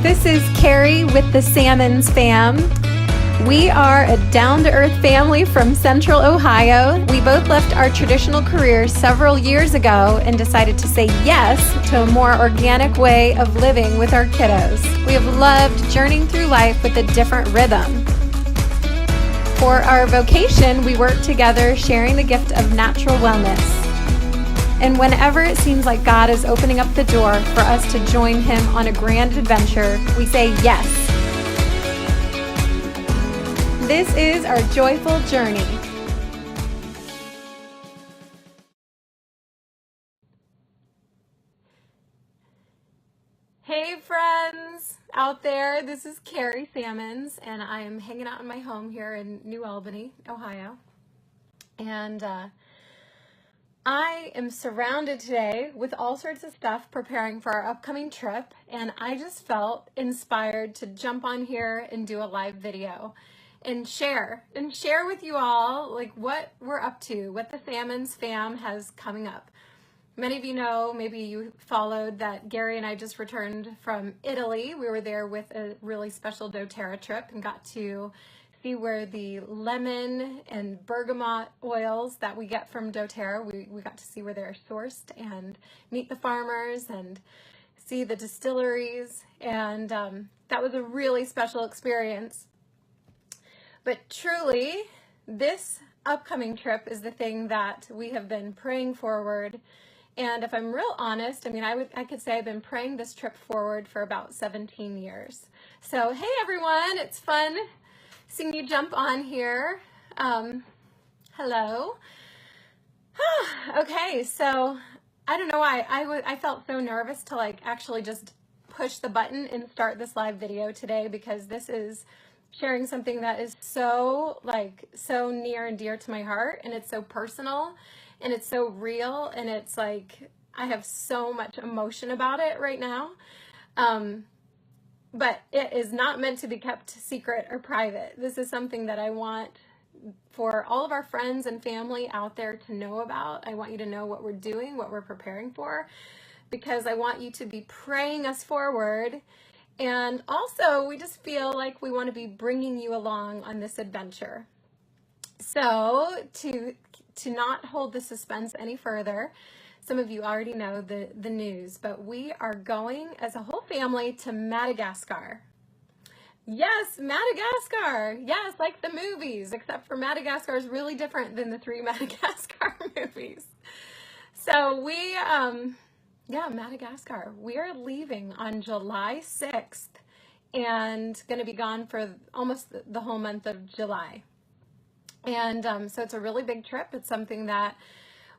This is Carrie with the Sammons Fam. We are a down-to-earth family from Central Ohio. We both left our traditional careers several years ago and decided to say yes to a more organic way of living with our kiddos. We have loved journeying through life with a different rhythm. For our vocation, we work together sharing the gift of natural wellness. And whenever it seems like God is opening up the door for us to join Him on a grand adventure, we say yes. This is our joyful journey. Hey friends out there, this is Carrie Sammons, and I am hanging out in my home here in New Albany, Ohio. And I am surrounded today with all sorts of stuff preparing for our upcoming trip, and I just felt inspired to jump on here and do a live video and share with you all like what we're up to, what the Sammons Fam has coming up. Many of you know, maybe you followed that Gary and I just returned from Italy. We were there with a really special doTERRA trip and got to see where the lemon and bergamot oils that we get from doTERRA, we got to see where they're sourced and meet the farmers and see the distilleries, and that was a really special experience. But truly, this upcoming trip is the thing that we have been praying forward. And if I'm real honest, I mean, I could say I've been praying this trip forward for about 17 years. So, hey everyone, it's fun seeing you jump on here. Hello. Okay, so I don't know why I felt so nervous to like actually just push the button and start this live video today, because this is sharing something that is so near and dear to my heart, and it's so personal and it's so real, and it's like I have so much emotion about it right now. But it is not meant to be kept secret or private. This is something that I want for all of our friends and family out there to know about. I want you to know what we're doing, what we're preparing for, because I want you to be praying us forward. And also, we just feel like we want to be bringing you along on this adventure. So to not hold the suspense any further, some of you already know the news, but we are going as a whole family to Madagascar. Yes, Madagascar. Yes, like the movies, except for Madagascar is really different than the 3 Madagascar movies. So Madagascar. We are leaving on July 6th and going to be gone for almost the whole month of July. And so it's a really big trip. It's something that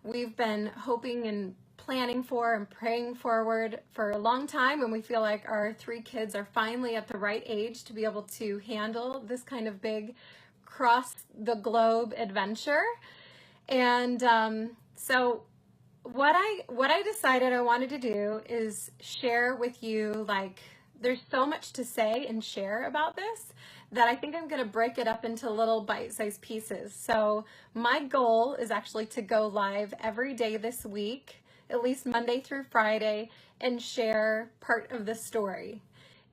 we've been hoping and planning for and praying forward for a long time, and we feel like our 3 kids are finally at the right age to be able to handle this kind of big cross the globe adventure. And so what I decided I wanted to do is share with you, like, there's so much to say and share about this that I think I'm going to break it up into little bite-sized pieces. So my goal is actually to go live every day this week, at least Monday through Friday, and share part of the story.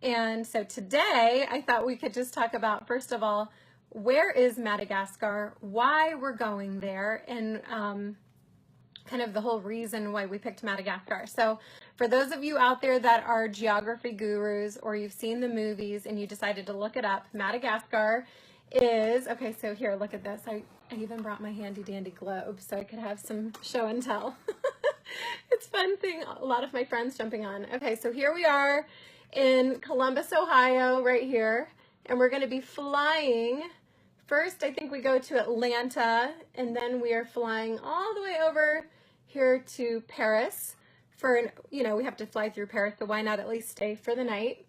And so today I thought we could just talk about, first of all, where is Madagascar, why we're going there, and kind of the whole reason why we picked Madagascar. So for those of you out there that are geography gurus, or you've seen the movies and you decided to look it up, Madagascar is, okay, so here, look at this. I even brought my handy dandy globe so I could have some show and tell. It's fun seeing a lot of my friends jumping on. Okay, so here we are in Columbus, Ohio, right here, and we're going to be flying. First, I think we go to Atlanta, and then we are flying all the way over here to Paris for, we have to fly through Paris, so why not at least stay for the night?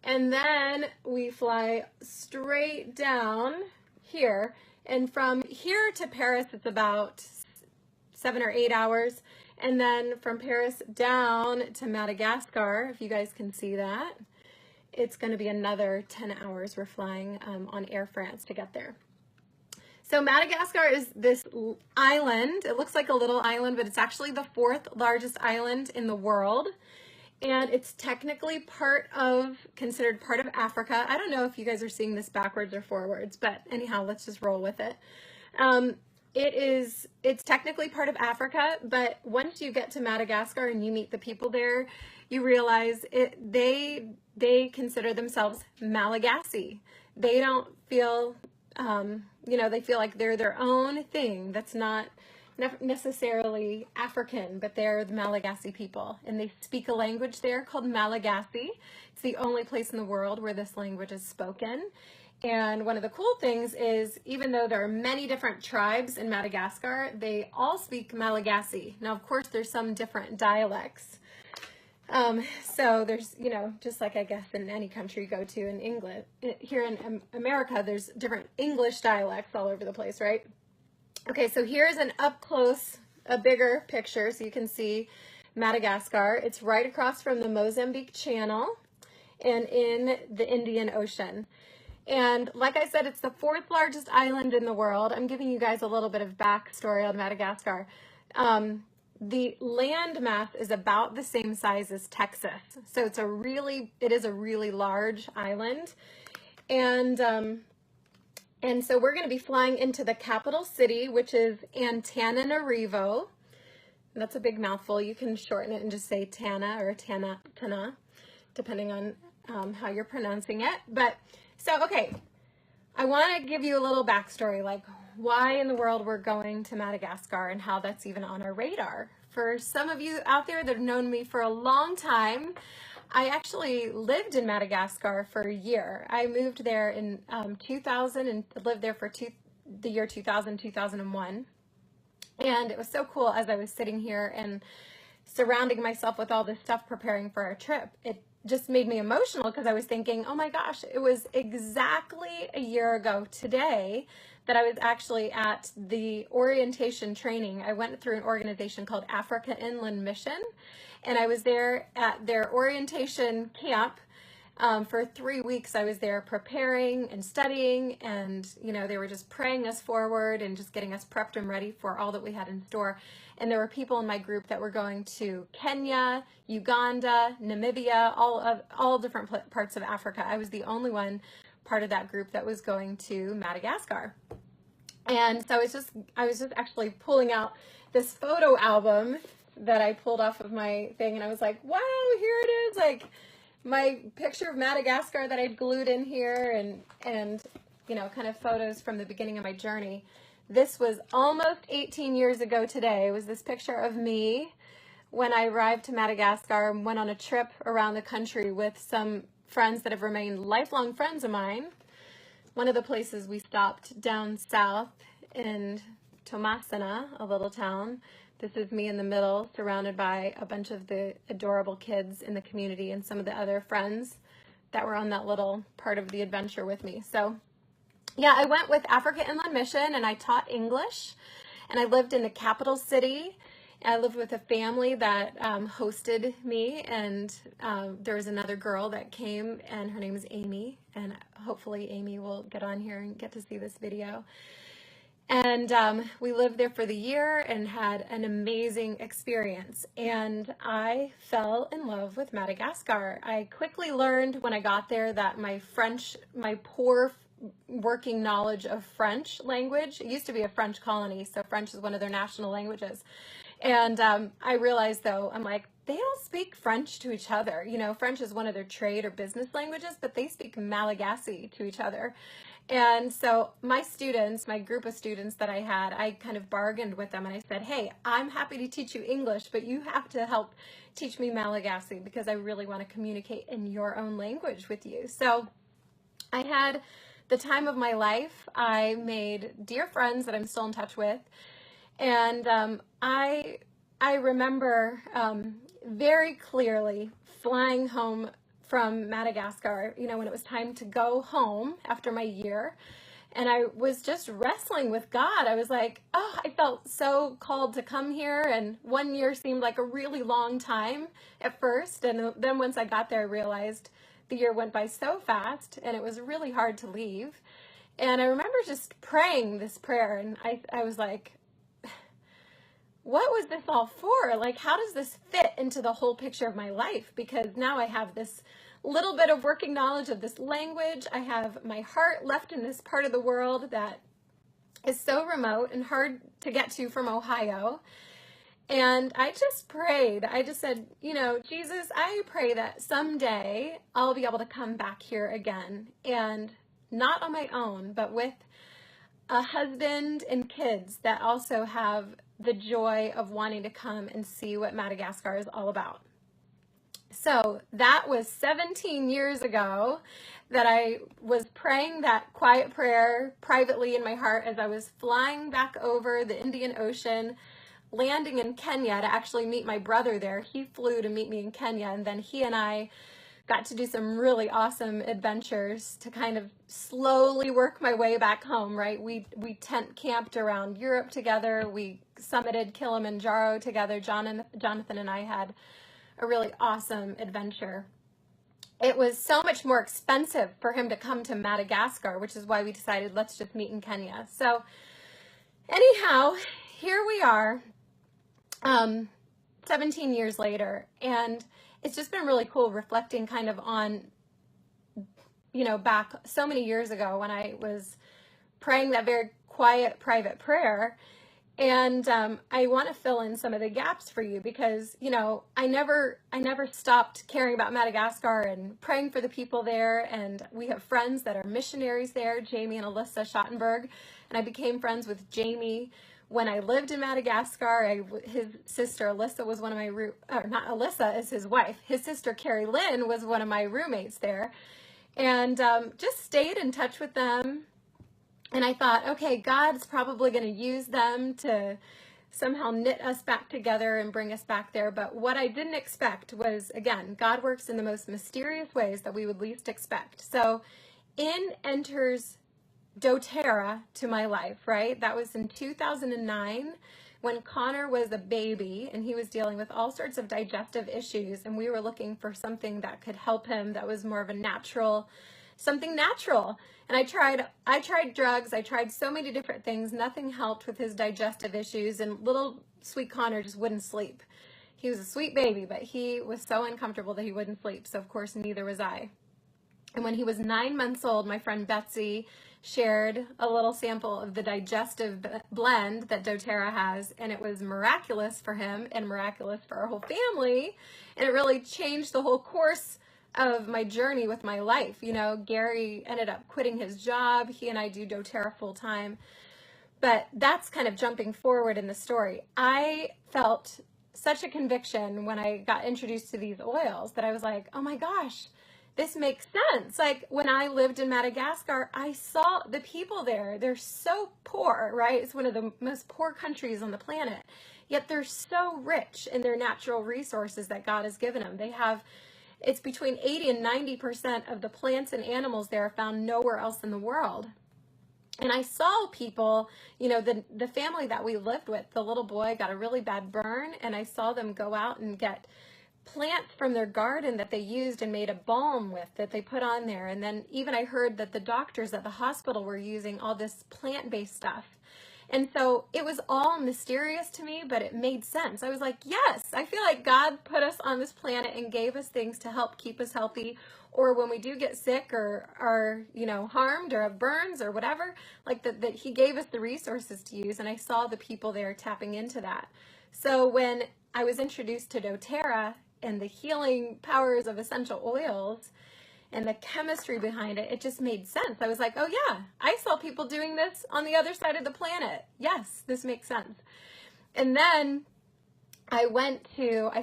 And then we fly straight down here, and from here to Paris, it's about 7 or 8 hours. And then from Paris down to Madagascar, if you guys can see that, it's going to be another 10 hours we're flying on Air France to get there. So Madagascar is this island. It looks like a little island, but it's actually the 4th largest island in the world. and it's technically considered part of Africa. I don't know if you guys are seeing this backwards or forwards, but anyhow, let's just roll with it. Um, it's technically part of Africa, but once you get to Madagascar and you meet the people there, you realize they consider themselves Malagasy. They don't feel, they feel like they're their own thing. That's not necessarily African, but they're the Malagasy people, and they speak a language there called Malagasy. It's the only place in the world where this language is spoken. And one of the cool things is, even though there are many different tribes in Madagascar, they all speak Malagasy. Now, of course, there's some different dialects. So there's, just like I guess in any country you go to in England, here in America, there's different English dialects all over the place, right? Okay, so here's an up close, a bigger picture so you can see Madagascar. It's right across from the Mozambique Channel and in the Indian Ocean. And like I said, it's the 4th largest island in the world. I'm giving you guys a little bit of backstory on Madagascar. The land mass is about the same size as Texas. So it is a really large island. And so we're going to be flying into the capital city, which is Antananarivo. That's a big mouthful. You can shorten it and just say Tana or Tana, depending on how you're pronouncing it. Okay, I want to give you a little backstory, like why in the world we're going to Madagascar and how that's even on our radar. For some of you out there that have known me for a long time, I actually lived in Madagascar for a year. I moved there in 2000 and lived there for the year 2000, 2001. And it was so cool as I was sitting here and surrounding myself with all this stuff preparing for our trip. It just made me emotional because I was thinking, oh my gosh, it was exactly a year ago today that I was actually at the orientation training. I went through an organization called Africa Inland Mission, and I was there at their orientation camp for 3 weeks. I was there preparing and studying, and they were just praying us forward and just getting us prepped and ready for all that we had in store. And there were people in my group that were going to Kenya, Uganda, Namibia, all different parts of Africa. I was the only one part of that group that was going to Madagascar. And so I was just actually pulling out this photo album that I pulled off of my thing, and I was like, wow, here it is, like my picture of Madagascar that I'd glued in here, and kind of photos from the beginning of my journey. This was almost 18 years ago today. It was this picture of me when I arrived to Madagascar and went on a trip around the country with some friends that have remained lifelong friends of mine. One of the places we stopped down south in Tomasana, a little town. This is me in the middle, surrounded by a bunch of the adorable kids in the community and some of the other friends that were on that little part of the adventure with me. So yeah, I went with Africa Inland Mission, and I taught English, and I lived in the capital city. I lived with a family that hosted me, and there was another girl that came, and her name is Amy, and hopefully Amy will get on here and get to see this video. And we lived there for the year and had an amazing experience. And I fell in love with Madagascar. I quickly learned when I got there that my poor working knowledge of French language, it used to be a French colony, so French is one of their national languages. And I realized, though, I'm like, they don't speak French to each other. French is one of their trade or business languages, but they speak Malagasy to each other. And so my group of students that I had, I kind of bargained with them, and I said, hey, I'm happy to teach you English, but you have to help teach me Malagasy because I really want to communicate in your own language with you. So I had the time of my life. I made dear friends that I'm still in touch with. And I remember very clearly flying home from Madagascar, when it was time to go home after my year. And I was just wrestling with God. I was like, oh, I felt so called to come here. And 1 year seemed like a really long time at first. And then once I got there, I realized the year went by so fast, and it was really hard to leave. And I remember just praying this prayer, and I was like, what was this all for? Like, how does this fit into the whole picture of my life? Because now I have this little bit of working knowledge of this language. I have my heart left in this part of the world that is so remote and hard to get to from Ohio. And I just prayed. I just said, you know, Jesus, I pray that someday I'll be able to come back here again, and not on my own, but with a husband and kids that also have the joy of wanting to come and see what Madagascar is all about. So that was 17 years ago that I was praying that quiet prayer privately in my heart as I was flying back over the Indian Ocean, landing in Kenya to actually meet my brother there. He flew to meet me in Kenya, and then he and I got to do some really awesome adventures to kind of slowly work my way back home, right? We tent camped around Europe together. We summited Kilimanjaro together. Jonathan and I had a really awesome adventure. It was so much more expensive for him to come to Madagascar, which is why we decided let's just meet in Kenya. So anyhow, here we are, 17 years later, and it's just been really cool reflecting kind of on, you know, back so many years ago when I was praying that very quiet, private prayer. And I want to fill in some of the gaps for you because, you know, I never stopped caring about Madagascar and praying for the people there. And we have friends that are missionaries there, Jamie and Alyssa Schottenberg. And I became friends with Jamie when I lived in Madagascar. His sister Alyssa was one of my not Alyssa is his wife. His sister Carrie Lynn was one of my roommates there, and just stayed in touch with them. And I thought, okay, God's probably going to use them to somehow knit us back together and bring us back there. But what I didn't expect was, again, God works in the most mysterious ways that we would least expect. So in enters doTERRA to my life, right? That was in 2009 when Connor was a baby and he was dealing with all sorts of digestive issues, and we were looking for something that could help him that was more of a natural, something natural. And I tried drugs, I tried so many different things, nothing helped with his digestive issues, and little sweet Connor just wouldn't sleep. He was a sweet baby, but he was so uncomfortable that he wouldn't sleep, so of course neither was I. And when he was 9 months old, my friend Betsy shared a little sample of the digestive blend that doTERRA has, and it was miraculous for him and miraculous for our whole family, and it really changed the whole course of my journey with my life. You know, Gary ended up quitting his job. He and I do doTERRA full time, but that's kind of jumping forward in the story. I felt such a conviction when I got introduced to these oils that I was like, oh my gosh, this makes sense. Like when I lived in Madagascar, I saw the people there. They're so poor, right? It's one of the most poor countries on the planet. Yet they're so rich in their natural resources that God has given them. They have, it's between 80 and 90% of the plants and animals there are found nowhere else in the world. And I saw people, you know, the family that we lived with, the little boy got a really bad burn, and I saw them go out and get plants from their garden that they used and made a balm with that they put on there. And then even I heard that the doctors at the hospital were using all this plant-based stuff. And so it was all mysterious to me, but it made sense. I was like, yes, I feel like God put us on this planet and gave us things to help keep us healthy, or when we do get sick or are, you know, harmed or have burns or whatever, like that he gave us the resources to use. And I saw the people there tapping into that. So when I was introduced to doTERRA and the healing powers of essential oils and the chemistry behind it, it just made sense. I was like, oh yeah, I saw people doing this on the other side of the planet. Yes, this makes sense. And then I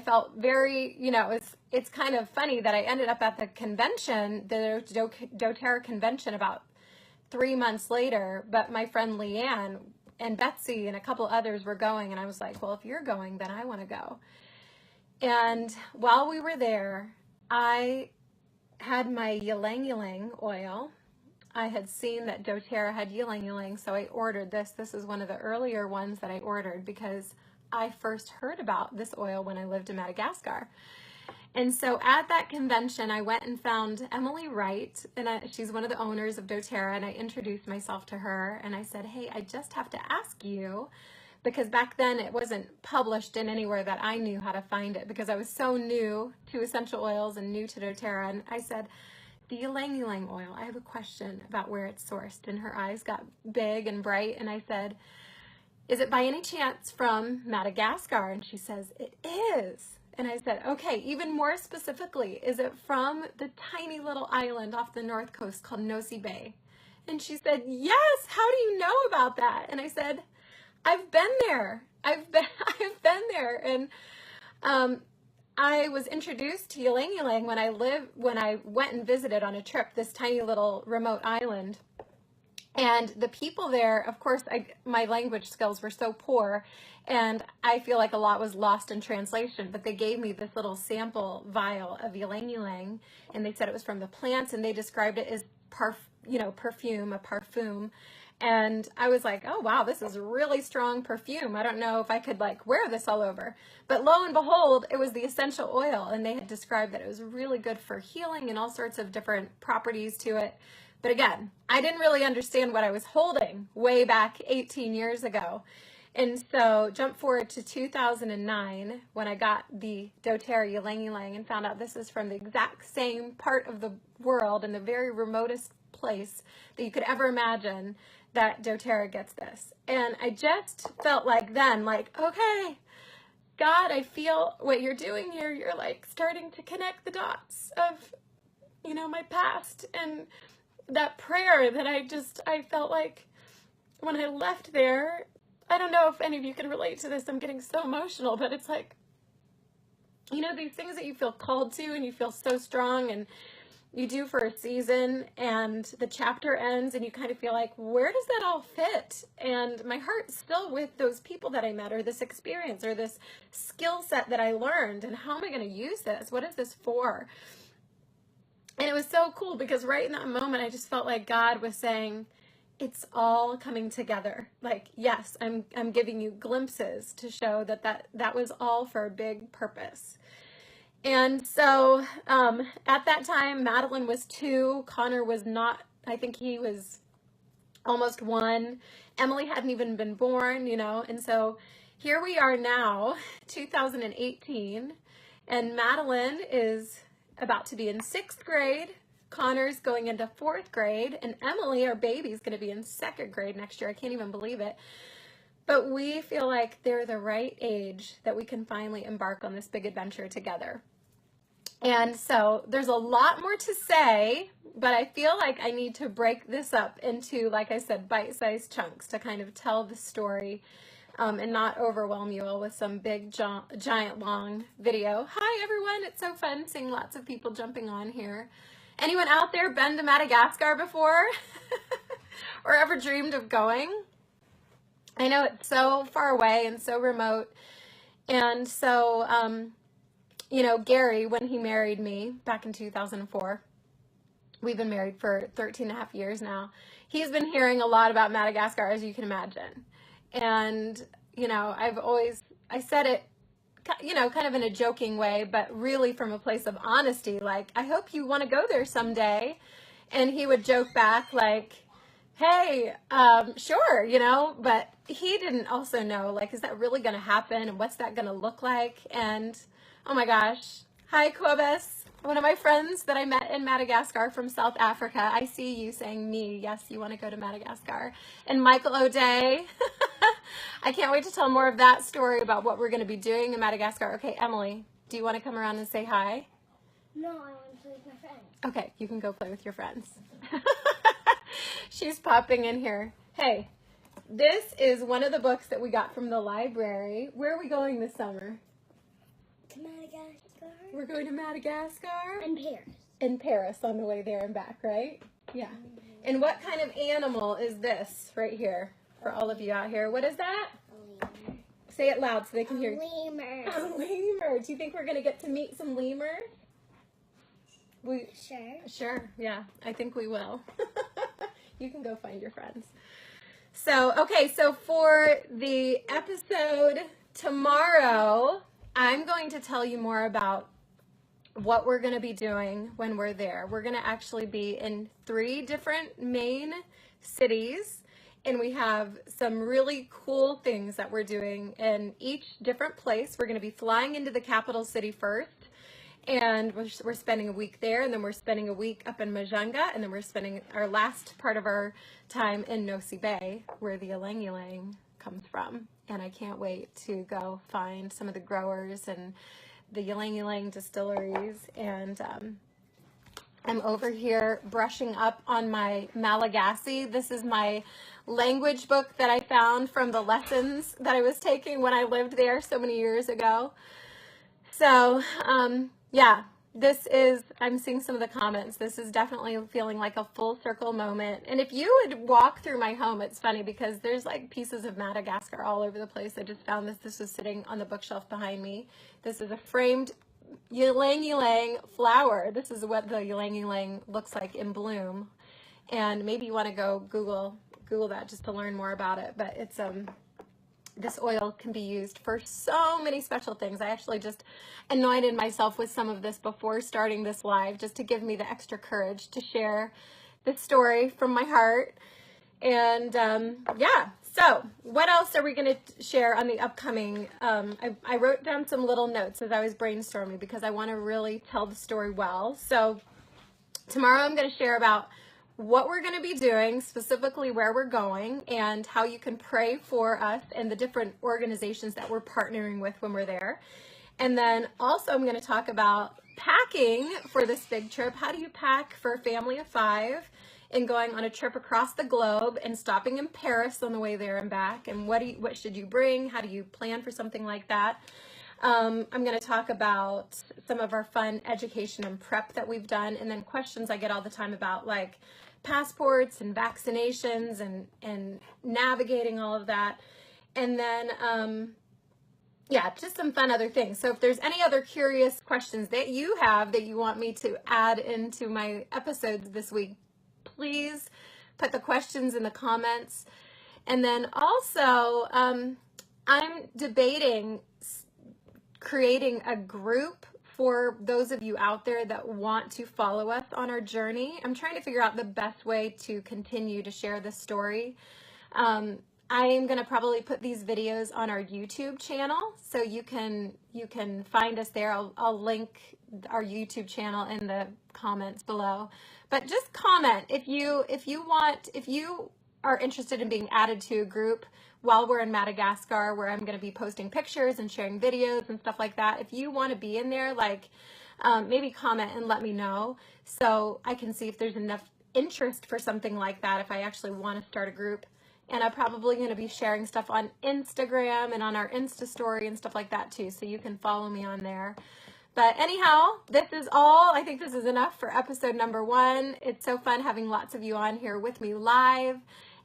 felt very, you know, it's kind of funny that I ended up at the convention, the doTERRA convention about 3 months later, but my friend Leanne and Betsy and a couple others were going, and I was like, well, if you're going, then I want to go. And while we were there, I had my ylang ylang oil. I had seen that doTERRA had ylang ylang, so I ordered this. This is one of the earlier ones that I ordered because I first heard about this oil when I lived in Madagascar. And so at that convention, I went and found Emily Wright, and she's one of the owners of doTERRA, and I introduced myself to her, and I said, hey, I just have to ask you, because back then it wasn't published in anywhere that I knew how to find it, because I was so new to essential oils and new to doTERRA. And I said, the ylang ylang oil, I have a question about where it's sourced. And her eyes got big and bright, and I said, is it by any chance from Madagascar? And she says, it is. And I said, okay, even more specifically, is it from the tiny little island off the north coast called Nosy Bay? And she said, yes, how do you know about that? And I said, I've been there. I've been there. And I was introduced to ylang ylang when I went and visited on a trip this tiny little remote island. And the people there, of course, my language skills were so poor, and I feel like a lot was lost in translation, but they gave me this little sample vial of ylang ylang, and they said it was from the plants, and they described it as perfume, a parfum. And I was like, oh wow, this is really strong perfume. I don't know if I could like wear this all over. But lo and behold, it was the essential oil, and they had described that it was really good for healing and all sorts of different properties to it. But again, I didn't really understand what I was holding way back 18 years ago. And so jump forward to 2009 when I got the doTERRA ylang ylang and found out this is from the exact same part of the world, in the very remotest place that you could ever imagine, that doTERRA gets this. And I just felt like then, like, okay, God, I feel what you're doing here. You're like starting to connect the dots of, my past, and that prayer that I felt like when I left there. I don't know if any of you can relate to this. I'm getting so emotional, but it's like, these things that you feel called to and you feel so strong, and you do for a season, and the chapter ends and you kind of feel like, where does that all fit? And my heart's still with those people that I met, or this experience, or this skill set that I learned, and how am I going to use this? What is this for? And it was so cool, because right in that moment, I just felt like God was saying, it's all coming together. Like, yes, I'm giving you glimpses to show that was all for a big purpose. And so at that time, Madeline was 2. Connor was not, I think he was almost 1. Emily hadn't even been born, And so here we are now, 2018, and Madeline is about to be in 6th grade. Connor's going into 4th grade, and Emily, our baby, is going to be in 2nd grade next year. I can't even believe it. But we feel like they're the right age that we can finally embark on this big adventure together. And so there's a lot more to say, but I feel like I need to break this up into, like I said, bite-sized chunks to kind of tell the story and not overwhelm you all with some big, giant, long video. Hi, everyone. It's so fun seeing lots of people jumping on here. Anyone out there been to Madagascar before or ever dreamed of going? I know it's so far away and so remote. And so, Gary, when he married me back in 2004, we've been married for 13 and a half years now. He's been hearing a lot about Madagascar, as you can imagine. And, I said it, kind of in a joking way, but really from a place of honesty, like, I hope you want to go there someday. And he would joke back like, hey, sure, but he didn't also know, like, is that really going to happen? And what's that going to look like? And oh my gosh. Hi, Quobus, one of my friends that I met in Madagascar from South Africa. I see you saying me. Yes, you want to go to Madagascar. And Michael O'Day. I can't wait to tell more of that story about what we're going to be doing in Madagascar. Okay, Emily, do you want to come around and say hi? No, I want to play with my friends. Okay, you can go play with your friends. She's popping in here. Hey, this is one of the books that we got from the library. Where are we going this summer? To Madagascar. We're going to Madagascar? And Paris. And Paris on the way there and back, right? Yeah. And what kind of animal is this right here for all of you out here? What is that? A lemur. Say it loud so they can hear you. A lemur. A lemur. Do you think we're going to get to meet some lemurs? Sure. Sure, yeah. I think we will. You can go find your friends. So, okay, so for the episode tomorrow, I'm going to tell you more about what we're going to be doing when we're there. We're going to actually be in 3 different main cities, and we have some really cool things that we're doing in each different place. We're going to be flying into the capital city first, and we're spending a week there, and then we're spending a week up in Majunga, and then we're spending our last part of our time in Nosy Bay, where the ylang ylang comes from. And I can't wait to go find some of the growers and the ylang ylang distilleries. And I'm over here brushing up on my Malagasy. This is my language book that I found from the lessons that I was taking when I lived there so many years ago. So, yeah, I'm seeing some of the comments. This is definitely feeling like a full circle moment. And if you would walk through my home, it's funny because there's like pieces of Madagascar all over the place. I just found this. This was sitting on the bookshelf behind me. This is a framed ylang ylang flower. This is what the ylang ylang looks like in bloom. And maybe you want to go Google that just to learn more about it. But it's this oil can be used for so many special things. I actually just anointed myself with some of this before starting this live, just to give me the extra courage to share this story from my heart. And yeah, so what else are we going to share on the upcoming? I wrote down some little notes as I was brainstorming because I want to really tell the story well. So tomorrow I'm going to share about what we're going to be doing, specifically where we're going, and how you can pray for us and the different organizations that we're partnering with when we're there. And then also I'm going to talk about packing for this big trip. How do you pack for a family of 5 and going on a trip across the globe and stopping in Paris on the way there and back? And what should you bring? How do you plan for something like that? I'm going to talk about some of our fun education and prep that we've done, and then questions I get all the time about like passports and vaccinations and navigating all of that. And then, yeah, just some fun other things. So if there's any other curious questions that you have that you want me to add into my episodes this week, please put the questions in the comments. And then also, I'm debating creating a group for those of you out there that want to follow us on our journey. I'm trying to figure out the best way to continue to share this story. I am going to probably put these videos on our YouTube channel, so you can find us there. I'll link our YouTube channel in the comments below. But just comment if you are interested in being added to a group while we're in Madagascar, where I'm going to be posting pictures and sharing videos and stuff like that. If you want to be in there, like maybe comment and let me know so I can see if there's enough interest for something like that, if I actually want to start a group. And I'm probably going to be sharing stuff on Instagram and on our Insta story and stuff like that too, so you can follow me on there. But anyhow, this is all. I think this is enough for episode number 1. It's so fun having lots of you on here with me live.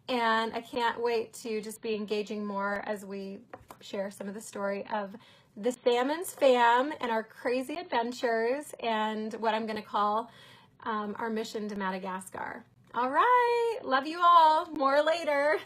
And I can't wait to just be engaging more as we share some of the story of the Sammons Fam and our crazy adventures and what I'm going to call our mission to Madagascar. All right. Love you all. More later.